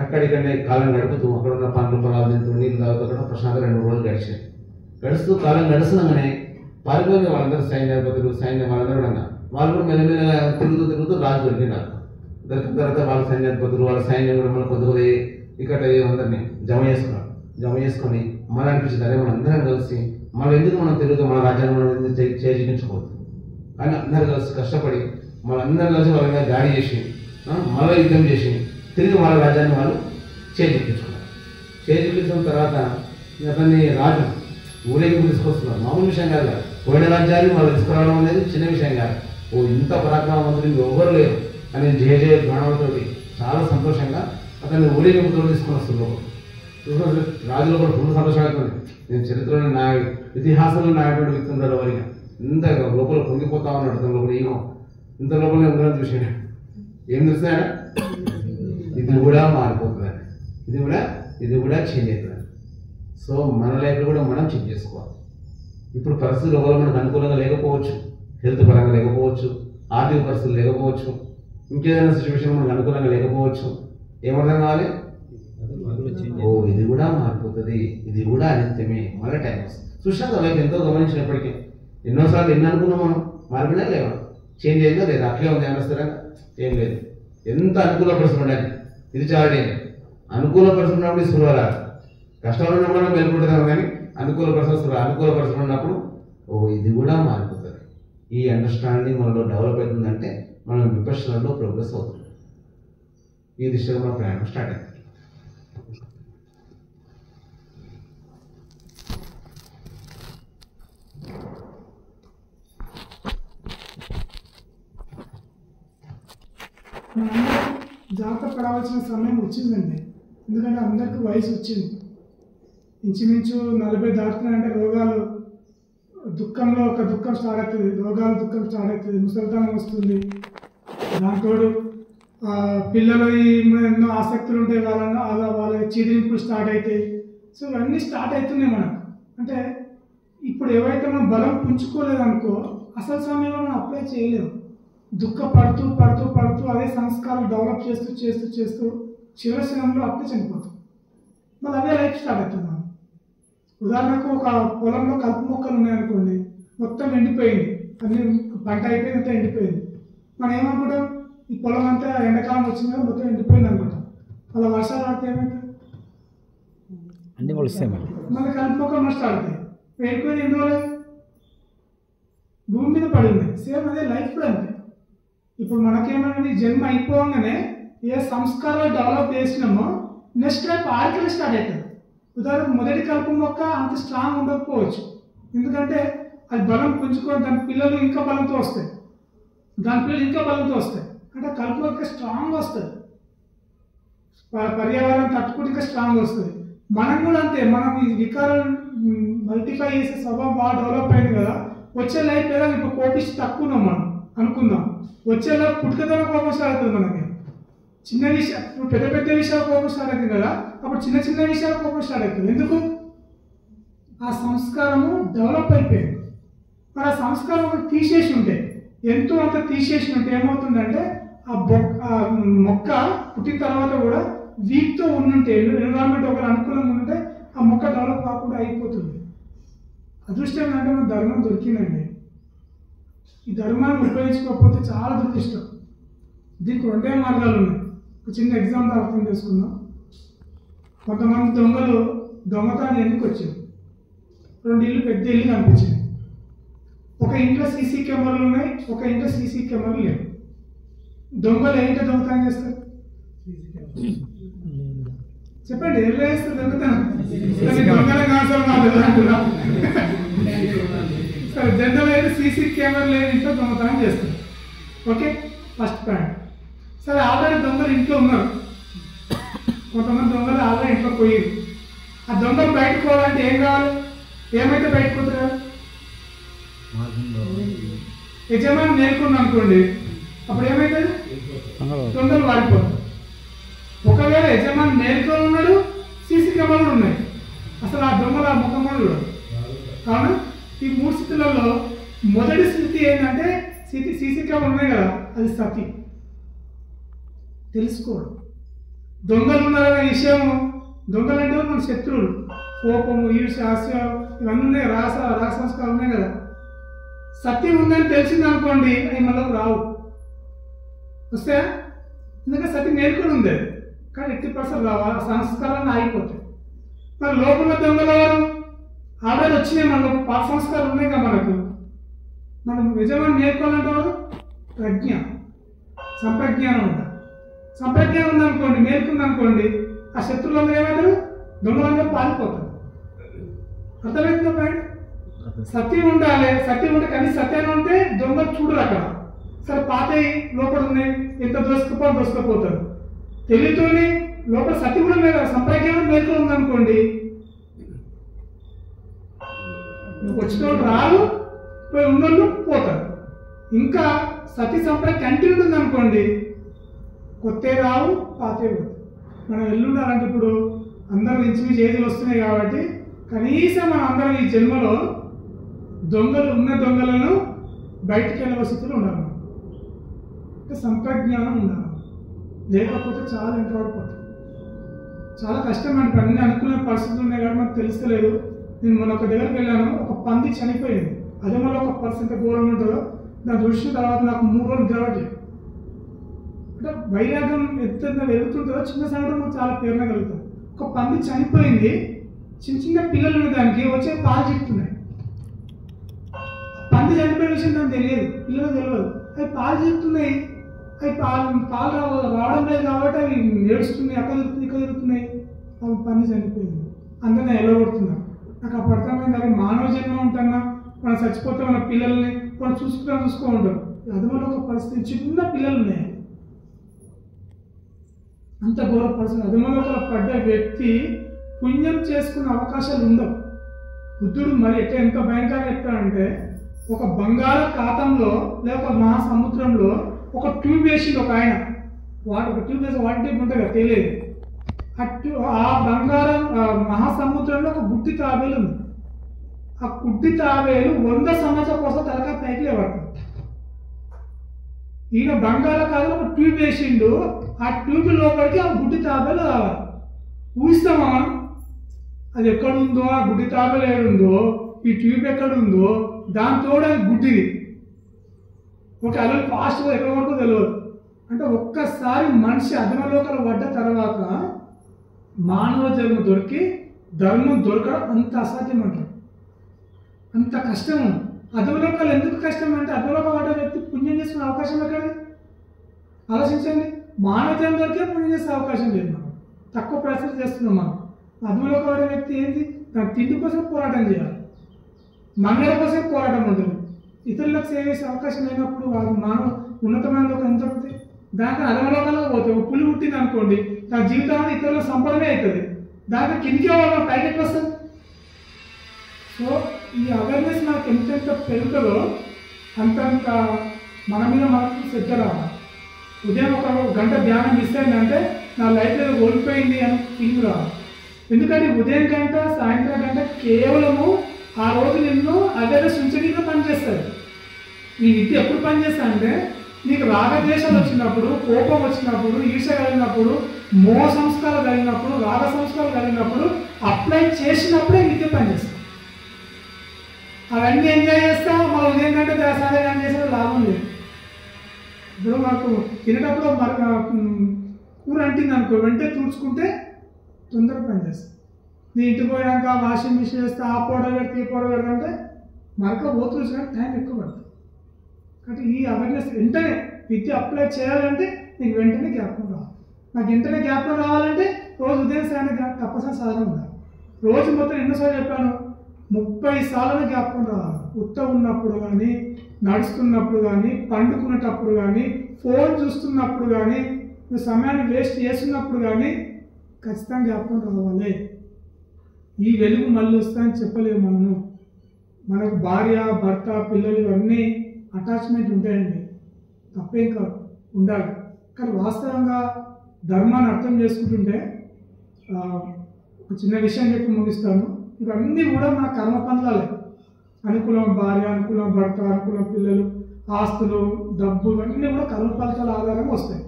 అక్కడిక్కడనే కాలం గడుపుతూ అక్కడ ఉన్న పండ్లు పొలాలు తింటూ నీళ్ళు తాగుతూ అక్కడ ప్రశాంతంగా 2 రోజులు గడిచాయి. గడుస్తూ కాలం గడుస్తున్నాగానే పారిపోయిన వాళ్ళందరూ సైన్యాధిపతులు వాళ్ళందరూ కూడా వాళ్ళు కూడా మెల్లమెల్లగా తిరుగుతూ రాజు దొరికినారు. దొరికిన తర్వాత వాళ్ళ సైన్యాధిపతులు వాళ్ళ సైన్యం కూడా మళ్ళీ కొద్ది ఇక్కడ అందరినీ జమ చేసుకొని మళ్ళీ అనిపించింది, అదే మనం అందరం కలిసి మళ్ళీ ఎందుకు మనం తిరుగుతాం, మన రాజ్యాన్ని మనం ఎందుకు చేజించుకోవద్దు అని అందరూ కలిసి కష్టపడి మనందరం కలిసి వాళ్ళ మీద దాడి చేసి మళ్ళీ యుద్ధం చేసి తిరిగి వాళ్ళ రాజ్యాన్ని వాళ్ళు చేజిక్కించుకున్నారు. చేజిక్కించుకున్న తర్వాత అతన్ని రాజు ఊరేగింపు తీసుకొస్తున్నారు. మామూలు విషయం కాదు కదా, పోయిన రాజ్యాన్ని వాళ్ళు తీసుకురావడం అనేది చిన్న విషయం కాదు. ఓ ఇంత పరాక్రమవంతులు ఎవరు లేరు అని జయ గానంతో చాలా సంతోషంగా అతన్ని ఊరేగింపుతో తీసుకుని వస్తున్నారు. రాజులో కూడా ఫుల్ సంతోషం అవుతుంది. నేను చరిత్రలో ఇతిహాసంలో నాయటువంటి వ్యక్తి ఉన్నారు వారికి ఇంత లోపల పొంగిపోతా ఉన్నాడు. అతని లోపల ఈగో ఇంత లోపల ఉందని చూసాడు. ఏం చూస్తాడా? ఇది కూడా మారిపోతుందండి, ఇది కూడా చేంజ్ అవుతుంది. సో మన లైఫ్లో కూడా మనం చెక్ చేసుకోవాలి. ఇప్పుడు పరిస్థితులు ఒకవేళ మనకు అనుకూలంగా లేకపోవచ్చు, హెల్త్ పరంగా లేకపోవచ్చు, ఆర్థిక పరిస్థితులు లేకపోవచ్చు, ఇంకేదైనా సిచ్యువేషన్ మనకు అనుకూలంగా లేకపోవచ్చు. ఏమర్థం కావాలి? ఓ ఇది కూడా మారిపోతుంది, ఇది కూడా అనిత్యమే, మళ్ళీ టైం వస్తుంది. చూసాక లైఫ్ ఎంతో గమనించినప్పటికీ ఎన్నోసార్లు ఎన్ని అనుకున్నాం మనం, మారిపోయినా లేవా, చేంజ్ అయిందా లేదా, అట్లే ఉంది ఏమైనా స్థిరంగా ఏం లేదు. ఎంత అనుకూల పరిస్థితి ఉండాలి, ఇది చాలా డేంజర్. అనుకూల పరిస్థితి ఉన్నప్పుడు స్పృహ రాదు, కష్టాలు ఉన్నప్పుడు మనం వెళ్ళిపోతున్నాం. కానీ అనుకూల పరిస్థితి ఉన్నప్పుడు ఓ ఇది కూడా మారిపోతుంది. ఈ అండర్స్టాండింగ్ మనలో డెవలప్ అవుతుందంటే మనం విపక్షణలో ప్రోగ్రెస్ అవుతుంది. ఈ దిశగా మన ప్రయాణం స్టార్ట్ అయింది. జాగ్రత్త పడవలసిన సమయం వచ్చిందండి. ఎందుకంటే అందరికీ వయసు వచ్చింది. ఇంచుమించు 40 దాటుతున్నాయంటే రోగాలు దుఃఖంలో ఒక దుఃఖం స్టార్ట్ అవుతుంది, దుఃఖం స్టార్ట్ అవుతుంది, ముసలితనం వస్తుంది. దాంతోడు పిల్లలు ఎన్నో ఆసక్తులు ఉంటాయి, వాళ్ళ చీదింపులు స్టార్ట్ అవుతాయి. సో ఇవన్నీ స్టార్ట్ అవుతున్నాయి మనకు. అంటే ఇప్పుడు ఏవైతే మనం బలం పుంజుకోలేదనుకో అసలు సమయంలో మనం అప్లై చేయలేము. దుఃఖపడుతూ పడుతూ పడుతూ అదే సంస్కారం డెవలప్ చేస్తూ చేస్తూ చేస్తూ చివరి సమయంలో అప్పుడే చనిపోతాం. మళ్ళీ అదే లైఫ్ స్టార్ట్ అవుతుంది. ఉదాహరణకు ఒక పొలంలో కలుపు మొక్కలు ఉన్నాయనుకోండి, మొత్తం ఎండిపోయింది, అన్ని పంట అయిపోయింది, అంతా ఎండిపోయింది. మనం ఏమనుకుంటాం, ఈ పొలం అంతా ఎండాకాలం వచ్చింది కదా మొత్తం ఎండిపోయింది అనుకుంటాం. అలా వర్షాలు ఆడితే ఏమవుతుంది, అన్ని మొలుస్తాయి, మళ్ళీ కలుపు మొక్కలు మస్తు ఆడతాయి. ఎండిపోయింది ఎందువల్ల? భూమి మీద పడింది. సేమ్ అదే లైఫ్ కూడా అంతే. ఇప్పుడు మనకేమైనా జన్మ అయిపోగానే ఏ సంస్కారాలు డెవలప్ చేసినామో నెక్స్ట్ లైఫ్ ఆర్కిల్ స్టార్ట్ అవుతుంది. ఉదాహరణకు మొదటి కలుపు మొక్క అంత స్ట్రాంగ్ ఉండకపోవచ్చు, ఎందుకంటే అది బలం పుంజుకొని దాని పిల్లలు ఇంకా బలంతో వస్తాయి, అంటే కలుపు మొక్క స్ట్రాంగ్ వస్తుంది, పర్యావరణం తట్టుకుంటే ఇంకా స్ట్రాంగ్ వస్తుంది. మనం కూడా అంతే. మనం ఈ వికారం మల్టిఫై చేసే స్వభావం బాగా డెవలప్ అయింది కదా. వచ్చే లైఫ్ లేదా ఇప్పుడు కోపిస్తే తక్కువ ఉన్నాం మనం అనుకుందాం, వచ్చేలా పుట్టుకతోనే కోపం స్టార్ట్ అవుతుంది మనకి. చిన్న విషయం పెద్ద పెద్ద విషయాలు కోపం స్టార్ట్ అవుతుంది కదా, అప్పుడు చిన్న చిన్న విషయాలు కోపం స్టార్ట్ అవుతుంది. ఎందుకు? ఆ సంస్కారము డెవలప్ అయిపోయింది. మరి ఆ సంస్కారం ఒకటి తీసేసి ఉంటే, ఎంతో అంత తీసేసి ఉంటే ఏమవుతుందంటే ఆ మొక్క పుట్టిన తర్వాత కూడా వీక్తో ఉండుంటే, ఎన్విరాన్మెంట్ ఒకరు అనుకూలంగా ఉంటే ఆ మొక్క డెవలప్ కాకుండా అయిపోతుంది. అదృష్టం ఏంటంటే మన ధర్మం దొరికిందండి. ఈ ధర్మాన్ని ఉపయోగించుకోకపోతే చాలా దురదృష్టం. దీనికి 2 మార్గాలు ఉన్నాయి. ఒక చిన్న ఎగ్జాంపుల్ అర్థం చేసుకుందాం. కొంతమంది దొంగలు దొంగతనాన్ని ఎందుకు వచ్చారు? 2 ఇల్లు, పెద్ద ఇల్లు కనిపించింది. ఒక ఇంట్లో సీసీ కెమెరాలు ఉన్నాయి, ఒక ఇంట్లో సీసీ కెమెరాలు లేవు. దొంగలు ఏంటో దొంగతనం చేస్తారు? చెప్పండి, ఏం చేస్తారు దొంగతనం? దొంగల కాదు సరే, జనరల్ అయితే సీసీ కెమెరా లేని ఇంట్లో దొంగతనం చేస్తారు. Okay, first point. సరే, ఆల్రెడీ దొంగలు ఇంట్లో ఉన్నారు. కొంతమంది దొంగలు ఆల్రెడీ ఇంట్లో పోయారు. ఆ దొంగలు బయటకు పోవాలంటే ఏం కావాలి? ఏమైతే బయటకు పోతున్నారు? యజమాని నేర్కొంది అనుకోండి, అప్పుడు ఏమవుతుంది? దొంగలు వాడిపోతారు. ఒకవేళ యజమాని నేర్కొని ఉన్నాడు, సీసీ కెమెరాలు ఉన్నాయి, అసలు ఆ దొంగలు ఆ ముఖం కూడా చూడదు. కావున ఈ 3 స్థితులలో మొదటి స్థితి ఏంటంటే సీసీ కెమెరా ఉన్నాయి కదా, అది సతి తెలుసుకోవడం. దొంగలు ఉన్నారనే విషయం, దొంగలు అంటే మన శత్రువులు, కోపము, ఈర్ష, హాస్య ఇవన్నీ ఉన్నాయి, రాసంస్కారాలు ఉన్నాయి కదా. సత్యం ఉందని తెలిసింది అనుకోండి, అవి మళ్ళీ రావు, వస్తాయా? ఎందుకంటే సత్యం నేర్కొని ఉంది, కానీ 80% రావు, సంస్కారాన్ని ఆగిపోతాయి. మరి లోపల దొంగలు ఎవరు? ఆల్రెడీ వచ్చినాయి, మనకు పాత సంస్కారాలు ఉన్నాయి కదా మనకు. మనం యజమాని నేర్పాలంటే ప్రజ్ఞ, సంప్రజ్ఞానం ఉండాలి. సంప్రజ్ఞానం ఉందనుకోండి, మేలుకుందనుకోండి, ఆ శత్రువులందరూ ఏమంటారు? దొంగలందరూ పారిపోతారు. అర్థమైందా పాయింట్? సత్యం ఉండాలి. సత్యం ఉంటే కానీ సత్యాన్ని ఉంటే దొంగలు చూడరు అక్కడ. సరే పాతయి లోపల ఉన్నాయి, ఎంత దోసుకపోతారు. తెలివితోని లోపల సత్యం కూడా మీద సంప్రజ్ఞానం మేలుకొని ఉందనుకోండి, వచ్చిన వాళ్ళు రారు, ఉన్నోళ్ళు పోతారు. ఇంకా సత్య సంప్రజ్ఞ కంటిన్యూ ఉందనుకోండి, కొత్త రావు, పాతే పోతారు. మనం ఎల్లుండాలంటే ఇప్పుడు అందరూ ఇంచుమించు ఏజ్లు వస్తున్నాయి కాబట్టి కనీసం మనం అందరం ఈ జన్మలో దొంగలను బయటికి వెళ్ళే స్థితిలో ఉండాలి. సంప్రజ్ఞానం ఉండాలి. లేకపోతే చాలా వెంటబడిపోతుంది. చాలా కష్టం అండి. అన్ని అనుకునే పరిస్థితులు ఉన్నాయి కాబట్టి మనకు తెలుస్తలేదు. నేను మొన్న ఒక దగ్గరికి వెళ్ళాను, ఒక పంది చనిపోయింది. అదే మళ్ళీ ఒక పరిస్థితి ఘోరంగా ఉంటుందో దాన్ని చూసిన తర్వాత నాకు 3 రోజులు నిద్రపట్టలేదు. అంటే వైరాగ్యం ఎంత వెలుగుతుంటుందో చిన్న సంఘటన మనం చాలా పేరునగలుగుతాం. ఒక పంది చనిపోయింది, చిన్న పిల్లలు ఉన్న దానికి వచ్చే పాలు చెప్తున్నాయి. పంది చనిపోయిన విషయం నాకు తెలియదు, పిల్లలు తెలియదు. అవి పాలు చెప్తున్నాయి. అవి పాలు రావడం లేదు కాబట్టి అవి ఏడుస్తున్నాయి, అక్కడ తిరుగుతున్నాయి, ఇక్కడ తిరుగుతున్నాయి. అవి పంది చనిపోయింది. అందరినీ ఎలగొడుతున్నారు. నాకు అప్పుడు అర్థమైంది, అది మానవ జన్మ ఉంటున్నా మనం చచ్చిపోతే మన పిల్లల్ని మనం చూసుకో ఉంటారు. అదమలో ఒక పరిస్థితి, చిన్న పిల్లలు ఉన్నాయి, అంత ఘోర పరిస్థితి. అదమలో పడ్డ వ్యక్తి పుణ్యం చేసుకునే అవకాశాలు ఉండవు. బుద్ధుడు మరి ఎంత భయంకరంగా చెప్పాడంటే, ఒక బంగాళాఖాతంలో లేక మహాసముద్రంలో ఒక ట్యూబ్ వేసింది ఒక ఆయన. ఒక ట్యూబ్ వేసి వాటి ట్యూబ్ ఉంటుంది కదా, తెలియదు. ఆ బంగారం మహాసముద్రంలో ఒక గుడ్డి తాబేలు ఉంది. ఆ గుడ్డి తాబేలు 100 సంవత్సరాల కోసం తలకాయ పైకి లేవడుతుంది. ఈయన బంగాళాఖాతంలో ఒక ట్యూబ్ వేసిండు. ఆ ట్యూబ్ లోపలికి ఆ గుడ్డి తాబేలు రావాలి. ఊహిస్తామా మనం? అది ఎక్కడుందో, ఆ గుడ్డి తాబేలు ఏడుందో, ఈ ట్యూబ్ ఎక్కడుందో, దాంతో అది గుడ్డిది. ఒక అలలు ఫాస్ట్గా ఎక్కడ వరకు తెలియదు. అంటే ఒక్కసారి మనిషి అధమలోకాలు పడ్డ తర్వాత మానవ జన్మ దొరికి ధర్మం దొరకడం అంత అసాధ్యం అంటారు. అంత కష్టం. అధమలోకాలు ఎందుకు కష్టం అంటే, అధమలోక పడ్డ వ్యక్తి పుణ్యం చేసుకునే అవకాశం ఎక్కడది? ఆలోచించండి. మానవ జన్మ దొరికే పుణ్యం చేసే అవకాశం లేదు. మనం తక్కువ ప్రయత్నం చేస్తున్నాం. మనం అధమలోక పడ్డ వ్యక్తి ఏంటి? తన తిండి కోసం పోరాటం చేయాలి, మంగళ కోసం పోరాటం ఉంటుంది. ఇతరులకు సేవ చేసే అవకాశం లేనప్పుడు వాళ్ళు మానవ ఉన్నతమైన లోకం ఎంత ఉంటుంది? దాంట్లో అధమలోకాలకు పోతే ఒక పులి పుట్టింది అనుకోండి, తన జీవితాన్ని ఇతరులకు సంపదనే అవుతుంది. దాంట్లో కిందికి వాళ్ళు పైకి ఎట్లా వస్తుంది? సో ఈ అవేర్నెస్ మనకు ఎంతెంత పెరుగుతుందో అంతంత మన మీద మనకు శ్రద్ధ రావాలి. ఉదయం ఒక గంట ధ్యానం ఇస్తానంటే నా లైఫ్ ఏదో ఓడిపోయింది అని ఫీలింగ్ రావాలి. ఎందుకంటే ఉదయం గంట, సాయంత్రం గంట కేవలము ఆ రోజు నిన్ను అవేర్నెస్ ఉంచడానికి పనిచేస్తుంది. నీ విద్య ఎప్పుడు పనిచేస్తా అంటే, నీకు రాగద్వేషాలు వచ్చినప్పుడు, కోపం వచ్చినప్పుడు, ఈర్ష కలిగినప్పుడు, మోహ సంస్కారాలు కలిగినప్పుడు, రాగ సంస్కారాలు కలిగినప్పుడు అప్లై చేసినప్పుడే విద్య పనిచేస్తుంది. అవన్నీ ఎంజాయ్ చేస్తాం. మన ఉదయం కంటే సాయంత్రం చేసే లాభం లేదు. ఇప్పుడు మనకు తినేటప్పుడు కూర అంటింది అనుకో, వెంటనే తుడుచుకుంటే తొందరగా పనిచేస్తుంది. నీ ఇంటికి పోయాక వాషింగ్ మిషన్ వేస్తే ఆ పౌడర్ పెడితే ఈ పౌడర్ పెడతాంటే మరొక పోతులు కానీ టైం ఎక్కువ పడుతుంది. కాబట్టి ఈ అవేర్నెస్ వెంటనే విద్య అప్లై చేయాలంటే నీకు వెంటనే జ్ఞాపకం రావాలి. నాకు వెంటనే జ్ఞాపకం రావాలంటే రోజు ఉదయం సాయంత్రం తప్పనిసరి సాధన ఉండాలి. రోజు మొత్తం ఎన్నోసార్లు చెప్పాను, 30 సార్లు జ్ఞాపకం రావాలి. ఉత్త ఉన్నప్పుడు కానీ, నడుస్తున్నప్పుడు కానీ, పండుకునేటప్పుడు కానీ, ఫోన్ చూస్తున్నప్పుడు కానీ, నువ్వు సమయాన్ని వేస్ట్ చేస్తున్నప్పుడు కానీ ఖచ్చితంగా జ్ఞాపకం రావాలి. ఈ వెలుగు మళ్ళీ వస్తాయని చెప్పలేము మనము. మనకు భార్య, భర్త, పిల్లలు ఇవన్నీ అటాచ్మెంట్ ఉంటాయండి, తప్పేం కాదు, ఉండాలి. కానీ వాస్తవంగా ధర్మాన్ని అర్థం చేసుకుంటుంటే ఒక చిన్న విషయం చెప్పి ముగిస్తాను. ఇవన్నీ కూడా మన కర్మ పందాలే. అనుకూలం భార్య, అనుకూలం భర్త, అనుకూలం పిల్లలు, ఆస్తులు, డబ్బు, ఇవన్నీ కూడా కర్మ ఫలితాల ఆధారంగా వస్తాయి.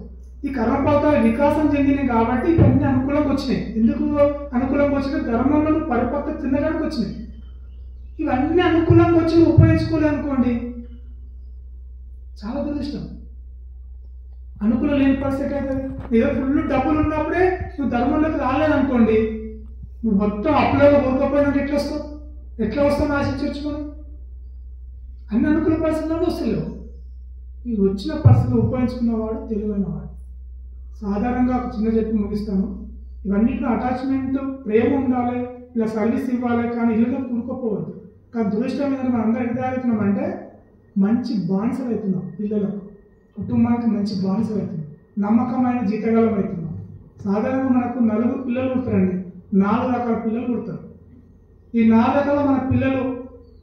ఈ కర్మ ఫలితాలు వికాసం చెందినాయి కాబట్టి ఇవన్నీ అనుకూలంగా వచ్చినాయి. ఎందుకు అనుకూలంగా వచ్చినాయి? ధర్మంలో పరిపక్వత తినడానికి వచ్చినాయి. ఇవన్నీ అనుకూలంగా వచ్చి ఉపయోగించుకోలేనుకోండి, చాలా దురదృష్టం. అనుకూలం లేని పరిస్థితి అవుతుంది. ఏదో ఫుల్ డబ్బులు ఉన్నప్పుడే నువ్వు ధర్మంలోకి రాలేదనుకోండి, నువ్వు మొత్తం అప్పులలో ఊరుకోపోయినాక ఎట్లా వస్తావు ఆశించవచ్చు. మనం అన్ని అనుకూల పరిస్థితుల్లో వస్తలేవు. ఈ వచ్చిన పరిస్థితి ఉపయోగించుకున్నవాడు తెలివైనవాడు. సాధారణంగా ఒక చిన్న చెప్పి ముగిస్తాను. ఇవన్నింటిలో అటాచ్మెంట్ ప్రేమ ఉండాలి, ఇలా సర్వీస్ ఇవ్వాలి, కానీ ఇల్లుగా కూరుకోపోవద్దు. కానీ దురదృష్టం మీద మనం అందరూ ఎక్కడ అవుతున్నామంటే మంచి బానిసలు అవుతున్నాం. పిల్లలకు కుటుంబానికి మంచి బానిసలు అవుతున్నాం, నమ్మకమైన జీతగాలం అవుతున్నాం. సాధారణంగా మనకు 4 పిల్లలు పుడతారండి, 4 రకాల పిల్లలు పుడతారు. ఈ 4 రకాల మన పిల్లలు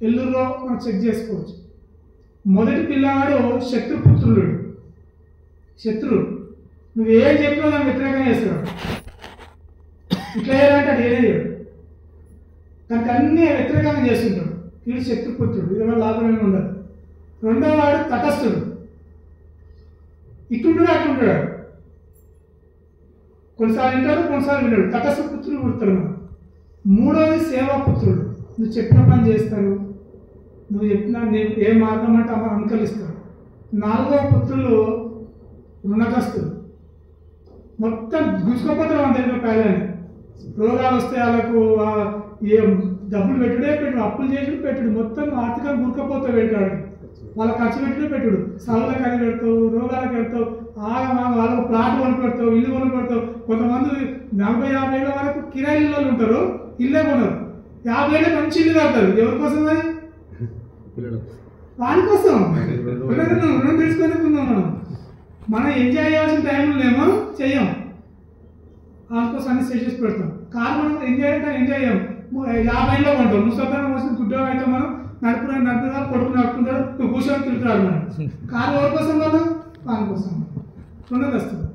ఎల్లులో మనం చెక్ చేసుకోవచ్చు. మొదటి పిల్లవాడు శత్రుపుత్రుడు. శత్రుడు నువ్వేం చెప్పినా దాన్ని వ్యతిరేకంగా చేస్తాడు. ఇట్లా చేయాలంటే అది ఏదే చేయడు, దానికి అన్నీ వ్యతిరేకంగా చేస్తుంటాడు. వీడు శత్రుపుత్రుడు, ఎవరు లాభం ఏమి ఉండదు. రెండో వాడు తటస్థుడు, ఇటుంటాడు అటుంటాడు, కొన్నిసార్లు వింటాడు కొన్నిసార్లు వింటాడు. తటస్థ పుత్రుడు పుడతారు మనం. మూడోది సేవాపుత్రుడు, నువ్వు చెప్పిన పని చేస్తాడు, నువ్వు చెప్పిన ఏ మార్గం అంటే అమ్మ అనుకరిస్తాడు. 4వ పుత్రులు రుణగ్రస్తులు, మొత్తం గుంజుకోపోతారు మన దగ్గర పేదని. రోగాలు వస్తే వాళ్ళకు ఏ డబ్బులు పెట్టుడే పెట్టుడు, అప్పులు చేసి పెట్టుడు, మొత్తం ఆర్థికంగా గురికపోతావు పెడతాడు. వాళ్ళ ఖర్చు పెట్టుడే పెట్టుడు, సవులకు అది పెడతావు, రోగాలకు పెడతావు, వాళ్ళకు ప్లాట్ కొని పెడతావు, ఇల్లు కొని పెడతావు. కొంతమంది 40-50 ఏళ్ళ వరకు కిరాయి ఇళ్ళు ఉంటారు, ఇల్లే కొనరు. 50 ఏళ్ళ మంచి ఇల్లు కడతారు. ఎవరి కోసం అది? వాడి కోసం. రుణం తీసుకొని మనం ఎంజాయ్ చేయాల్సిన టైంలోనేమో చెయ్యం, వాళ్ళకోసం అన్ని సెట్ చేసి పెడతాం. కారు మనం ఎంజాయ్ అంటే ఎంజాయ్ చేయం, 50 ఏళ్ళలో కొంటాం. ముసలితనం వచ్చిన గుడ్డ అయితే మనం నడుపుదా కొడుకు నడుపుకుంటాడు, నువ్వు కూర్చొని తిరుగుతాడు. మనం కారు ఎవరి కోసం మనం? వాళ్ళ కోసం. రుణం వస్తుంది.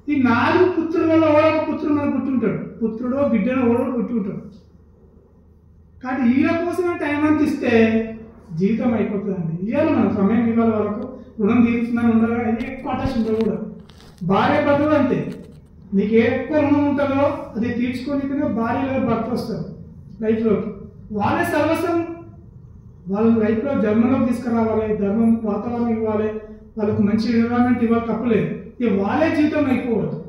ఈ 4 పుత్రుల వల్ల ఒక పుత్రుడు మనం పుట్టుంటాడు, పుత్రుడో బిడ్డనో ఓడో పుట్టుంటాడు. కాబట్టి వీళ్ళ కోసమే టైం అంత ఇస్తే జీవితం అయిపోతుందండి. ఇవ్వాలి మనం సమయం ఇవ్వాలి వాళ్ళకు. రుణం తీరుతుందని ఉండాలి, అది ఎక్కువ అటాచ్ ఉండదు కూడా. భార్య భర్తలు అంతే, నీకు ఎక్కువ రుణం ఉంటుందో అది తీర్చుకోనికనే భార్య లేదా భర్త వస్తారు లైఫ్లోకి. వాళ్ళే సర్వస్వం, వాళ్ళ లైఫ్లో ధర్మంలోకి తీసుకురావాలి, ధర్మం వాతావరణం ఇవ్వాలి, వాళ్ళకు మంచి ఎన్విరాన్మెంట్ ఇవ్వాలి, తప్పలేదు. ఇక వాళ్ళే జీవితం అయిపోవద్దు.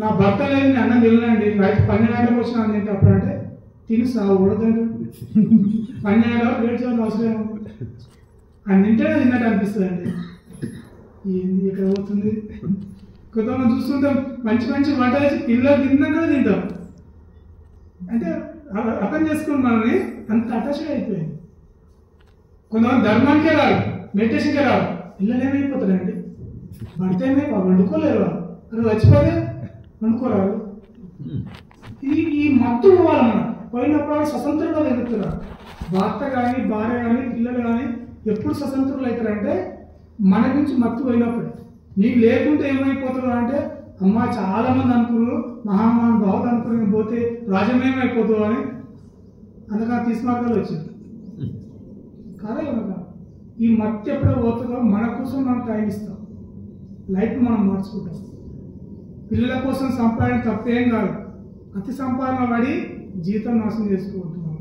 నా భర్త లేదు, నేను అన్నం తినలేండి, రైతు 12 గంటలకు వచ్చిన అన్నం తింటే అప్పుడు అంటే తిని సాగకూడదండి. 12 గంటలకు వెయిట్ చేయాలని అవసరం, అని తింటేనే తిన్నట్టు అనిపిస్తుంది అండి. ఏంది ఎక్కడ పోతుంది? కొంతమంది చూస్తుంటాం మంచి మంచి వంట చేసి పిల్లలు తిన్నాక తింటాం. అంటే అర్థం చేసుకుని మనల్ని అంత అటాచ్డ్ అయిపోయింది. కొంతమంది ధర్మానికే రాదు, మెడిటేషన్కే రాదు, పిల్లలు ఏమైపోతారండి? భర్త వండుకోలేరు, అది వచ్చిపోతే వండుకోరాదు. ఈ మత్తు పోవాలి. మనం పోయినప్పుడు స్వతంత్రంగా ఎదుగుతున్నారు. భర్త కానీ భార్య కానీ పిల్లలు కానీ ఎప్పుడు స్వతంత్రులు అవుతారంటే మన నుంచి మత్తు పోయినప్పుడు. నీకు లేకుంటే ఏమైపోతారు అంటే అమ్మ చాలా మంది అనుకున్నారు, మహామాను బావులు అనుకుని పోతే రాజమేమైపోతావు అని అందుకని తీసుమార్గాలు వచ్చింది కాదా కనుక. ఈ మత్తు ఎప్పుడో పోతుందో మన కోసం మనం టైం ఇస్తాం, లైఫ్ మనం మార్చుకుంటాం. పిల్లల కోసం సంపాదన తప్పేం కాదు, అతి సంపాదన పడి జీవితం నాశనం చేసుకుంటున్నాం.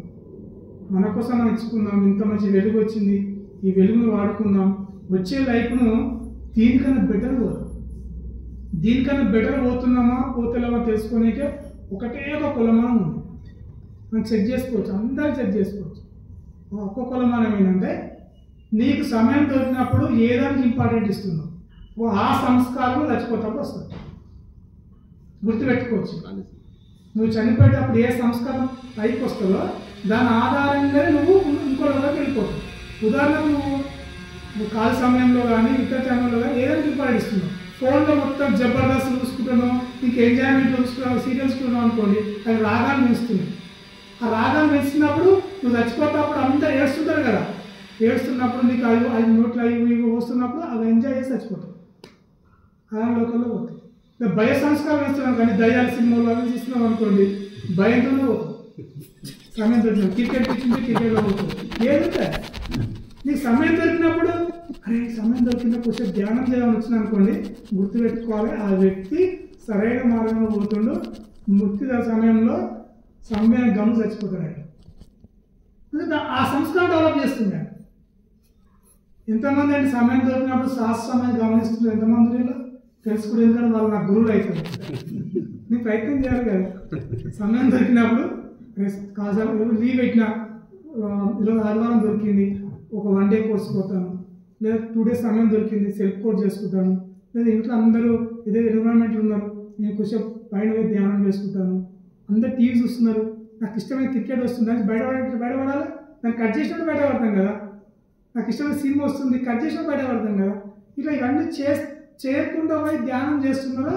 మన కోసం మనం ఇచ్చుకుందాం, ఇంత మంచి వెలుగు వచ్చింది, ఈ వెలుగును వాడుకుందాం. వచ్చే లైఫ్ను దీనికన్నా బెటర్ పోదు, దీనికన్నా బెటర్ పోతున్నామా పోతలేమా తెలుసుకోనికే ఒకటే ఒక కులమానం ఉంది. మనం చెక్ చేసుకోవచ్చు, అందరం చెక్ చేసుకోవచ్చు. ఒక్క కులమానం ఏంటంటే నీకు సమయం దొరికినప్పుడు ఏదానికి ఇంపార్టెంట్ ఇస్తున్నావు, ఆ సంస్కారం చచ్చిపోతాప్పుడు వస్తుంది. గుర్తుపెట్టుకోవచ్చు, నువ్వు చనిపోయేటప్పుడు ఏ సంస్కారం పైకి వస్తుందో దాని ఆధారంగానే నువ్వు ఇంకోలోకి వెళ్ళిపోతావు. ఉదాహరణకు నువ్వు కాల సమయంలో కానీ ఇతర టైంలో కానీ ఏదైనా ఇంపార్టెంట్ ఇస్తున్నావు, ఫోన్లో మొత్తం జబర్దస్త్ చూసుకుంటున్నావు, నీకు ఎంజాయ్మెంట్ చూసుకున్నావు, సీరియల్స్ చూసుకున్నావు అనుకోండి, అది రాగాన్ని పెంచుతున్నాయి. ఆ రాగాన్ని పెంచినప్పుడు నువ్వు చచ్చిపోతాప్పుడు అంతా ఏడుస్తుంటారు కదా, ఏడుస్తున్నప్పుడు నీకు 5 నోట్లు ఇవి వస్తున్నప్పుడు అవి ఎంజాయ్ చేసి చచ్చిపోతావు, అలా లోకల్లో పోతావు. భయ సంస్కారం వేస్తున్నాం కానీ దయ్యాల సినిమాలు అవి చూస్తున్నాం అనుకోండి, భయంతోనే పోతాం. సమయం దొరికిన క్రికెట్ ఇచ్చింది క్రికెట్లో పోతుంది. ఏదంటే నీకు సమయం దొరికినప్పుడు అరే సమయం దొరికినప్పుడు కొంచెం ధ్యానం చేయాలని వచ్చింది అనుకోండి, గుర్తుపెట్టుకోవాలి ఆ వ్యక్తి సరైన మార్గంలో పోతుండు, మృత్యు సమయంలో సమయం గమని చచ్చిపోతాడు. ఆ సంస్కారం డెవలప్ చేస్తుంది. ఎంతమంది అంటే సమయం దొరికినప్పుడు శాస్త్రమని గమనిస్తున్నారు ఎంతమంది ఇలా తెలుసుకుంటే, ఎందుకంటే వాళ్ళు నా గురువులు అవుతారు. నేను ప్రయత్నం చేయాలి కదా, సమయం దొరికినప్పుడు కాసేపు లీవ్ పెట్టిన ఈరోజు ఆదివారం దొరికింది, ఒక 1 డే కోర్స్ పోతాను, లేదా 2 days సమయం దొరికింది సెల్ఫ్ కోర్స్ చేసుకుంటాను, లేదా ఇంట్లో అందరూ ఏదో ఎన్విరాన్మెంట్లు ఉన్నారు, నేను కొంచెం పైన పోయి ధ్యానం చేసుకుంటాను, అందరు టీవీ చూస్తున్నారు, నాకు ఇష్టమైన క్రికెట్ వస్తుంది, దానికి బయటపడాలి, దాన్ని కట్ చేసినప్పుడు బయటపడతాం కదా, నాకు ఇష్టమైన సినిమా వస్తుంది కట్ చేసినప్పుడు బయటపడతాం కదా. ఇట్లా ఇవన్నీ చేయకుండా పోయి ధ్యానం చేస్తున్నారో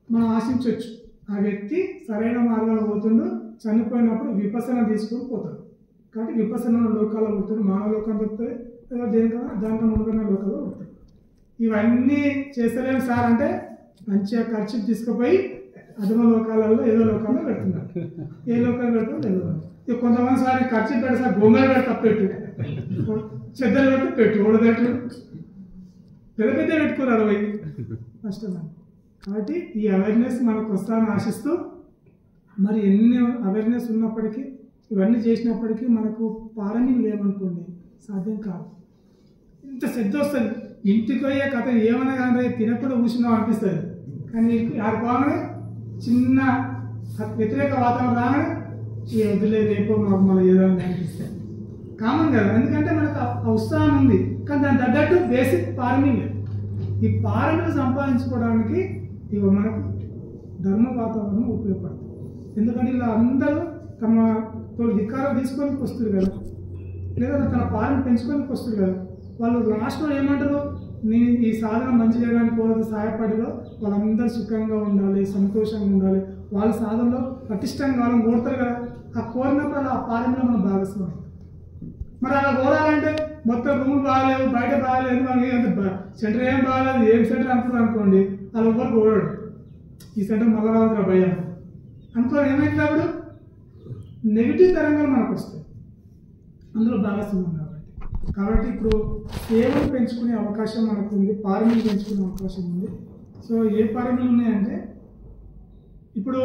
మనం ఆశించవచ్చు ఆ వ్యక్తి సరైన మార్గాలు పోతుండు, చనిపోయినప్పుడు విపసన తీసుకొని పోతాడు. కాబట్టి విపసన లోకాల్లో పోతాడు, మానవ లోకం దొరుకుతుంది, లేదా దేనికన్నా దాంట్లో ముందుకున్న లోకాల్లో పోతాడు. ఇవన్నీ చేస్తలేము సార్ అంటే మంచిగా ఖర్చు తీసుకుపోయి అధమ లోకాలలో ఏదో లోకాల్లో పెడుతున్నారు. ఏ లోకాలు పెడతాం లేదు. ఇక కొంతమంది సార్ ఖర్చు పెడతా సార్ బొమ్మలు పెడతా పెట్టు, చెద్దలు పెడితే పెట్టు, ఓడదట్టు పెద్ద పెద్ద పెట్టుకున్నారు పోయి కష్టం. కాబట్టి ఈ అవేర్నెస్ మనకు వస్తామని ఆశిస్తూ, మరి ఎన్ని అవేర్నెస్ ఉన్నప్పటికీ ఇవన్నీ చేసినప్పటికీ మనకు పాలనీలు లేవనుకోండి సాధ్యం కాదు. ఇంత శ్రద్ధ వస్తుంది, ఇంటికి పోయే కథ ఏమైనా కానీ తినకుండా కూర్చున్నాం అనిపిస్తుంది, కానీ ఆరు పోగానే చిన్న వ్యతిరేక వాతావరణం రాగానే ఈ వదిలేదు రేపో మాకు మళ్ళీ ఏదో అనిపిస్తుంది. కామన్ కదా, ఎందుకంటే మనకు ఆ ఉత్సాహం ఉంది, కానీ దాని తగ్గట్టు బేసిక్ పాలనీలు లేదు. ఈ పాలనలు సంపాదించుకోవడానికి ఇవి మనకు ధర్మ వాతావరణం ఉపయోగపడుతుంది. ఎందుకంటే ఇలా అందరూ తమ వికారం తీసుకొని వస్తుంది కదా, లేదా తన పాలన పెంచుకొని వస్తుంది కదా. వాళ్ళు లాస్ట్లో ఏమంటారు, నేను ఈ సాధన మంచి చేయడానికి పోతే సహాయపడిలో వాళ్ళందరూ సుఖంగా ఉండాలి, సంతోషంగా ఉండాలి, వాళ్ళ సాధనలో పటిష్టంగా వాళ్ళని కోరుతారు కదా. ఆ కోరినప్పుడు అలా ఆ పాలనలో మనం భాగస్వామి. మరి అలా కోరాలంటే మొత్తం రూమ్ బాగాలేవు, బయట బాగాలేదు, మనకి అంత సెంటర్ ఏం బాగాలేదు, ఏం సెంటర్ అనుకున్నారు అనుకోండి, వాళ్ళు ఎవరు కోరాడు, ఈ సెంటర్ మళ్ళా రావద్దు భయ అనుకోని ఏమైనప్పుడు నెగిటివ్ తరంగాలు మనకు వస్తాయి, అందులో భాగస్వామ్యం కాబట్టి ఇప్పుడు సేవలు పెంచుకునే అవకాశం మనకు ఉంది, పారమిలు పెంచుకునే అవకాశం ఉంది. సో ఏ పారమిలు ఉన్నాయంటే ఇప్పుడు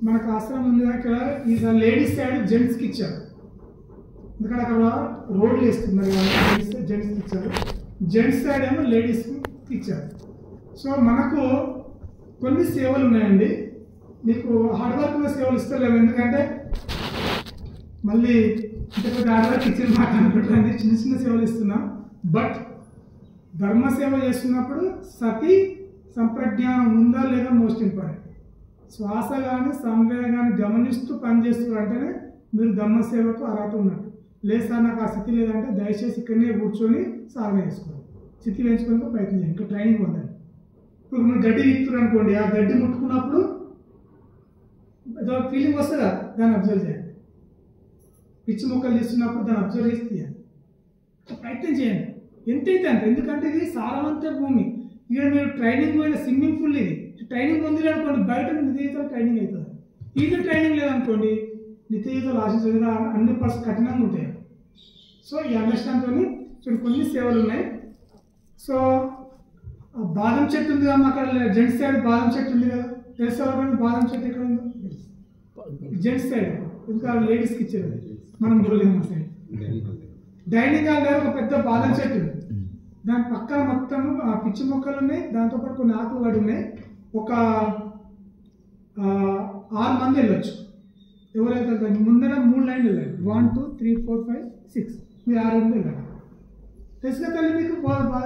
మనకు ఆశ్రమం ఉంది, అక్కడ ఈ లేడీస్ సైడ్ జెంట్స్కి ఇచ్చారు, ఎందుకంటే అక్కడ రోడ్లు వేస్తున్నారు, జెంట్స్కి ఇచ్చారు, జెంట్స్ సైడ్ ఏమో లేడీస్కి ఇచ్చారు. సో మనకు కొన్ని సేవలు ఉన్నాయండి, మీకు హార్డ్ వర్క్ ఉన్న సేవలు ఇస్తలేము, ఎందుకంటే మళ్ళీ ఇంతకు హార్డ్ వర్క్ ఇచ్చిన మాట అనుకుంటుంది, చిన్న చిన్న సేవలు ఇస్తున్నాం. బట్ ధర్మ సేవ చేస్తున్నప్పుడు సతి సంప్రజ్ఞానం ఉందా లేదా మోస్ట్ ఇంపార్టెంట్. శ్వాస కానీ సంవేదన కానీ గమనిస్తూ పనిచేస్తున్నారంటేనే మీరు ధర్మ సేవకు అర్హత ఉన్నట్టు. లేదు సార్ నాకు ఆ స్థితి లేదంటే దయచేసి ఇక్కడనే కూర్చొని సాధన చేసుకోవాలి, స్థితి పెంచుకోవడానికి ప్రయత్నం చేయండి, ఇంకా ట్రైనింగ్ పొందండి. ఇప్పుడు మీరు గడ్డి ఇస్తున్నారు అనుకోండి, ఆ గడ్డి ముట్టుకున్నప్పుడు ఏదో ఫీలింగ్ వస్తుందా, దాన్ని అబ్జర్వ్ చేయండి. పిచ్చి మొక్కలు తీస్తున్నప్పుడు దాన్ని అబ్జర్వ్ చేసి తీయండి, ప్రయత్నం చేయండి ఎంతైతే అంత. ఎందుకంటే ఇది సారవంత భూమి, ఇక్కడ మీరు ట్రైనింగ్ పోయిన స్విమ్మింగ్ పూల్, ఇది ట్రైనింగ్ పొందిన అనుకోండి బయట నిత్య జీవితాలు ట్రైనింగ్ అవుతుంది. ఇది ట్రైనింగ్ లేదనుకోండి నిత్య జీవితాలు ఆశించదు, అన్ని కఠినంగా ఉంటాయి. సో ఈ అండర్స్టాండ్తో చూడండి కొన్ని సేవలు ఉన్నాయి. సో బాదం చెట్టు ఉంది కదా అక్కడ జెంట్స్ సైడ్, బాదం చెట్టు ఉంది కదా, తెలుసుకోవాలి బాదం చెట్టు ఎక్కడ ఉందో జెంట్స్ సైడ్, ఇంకా లేడీస్కి ఇచ్చారు, మనం గురులేము సైడ్. డైనింగ్ హాల్ దగ్గర ఒక పెద్ద బాదం చెట్టు ఉంది, దాని పక్కన మొత్తం ఆ పిచ్చి మొక్కలు ఉన్నాయి, దాంతోపాటు కొన్ని ఆకులు పడి ఉన్నాయి. ఒక 6 మంది వెళ్ళొచ్చు, ఎవరైతే ముందర 3 లైన్లు వెళ్ళాలి, 1 2 3 4 5 6, మీరు 6 మంది వెళ్ళాలి. తెలుసుగా తల్లి మీకు బాగా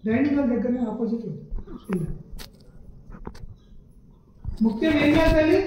డైనింగ్ హాల్ దగ్గరనే ఆపోజిట్ ఉంది. ముఖ్యం ఏం చేయాలి తల్లి,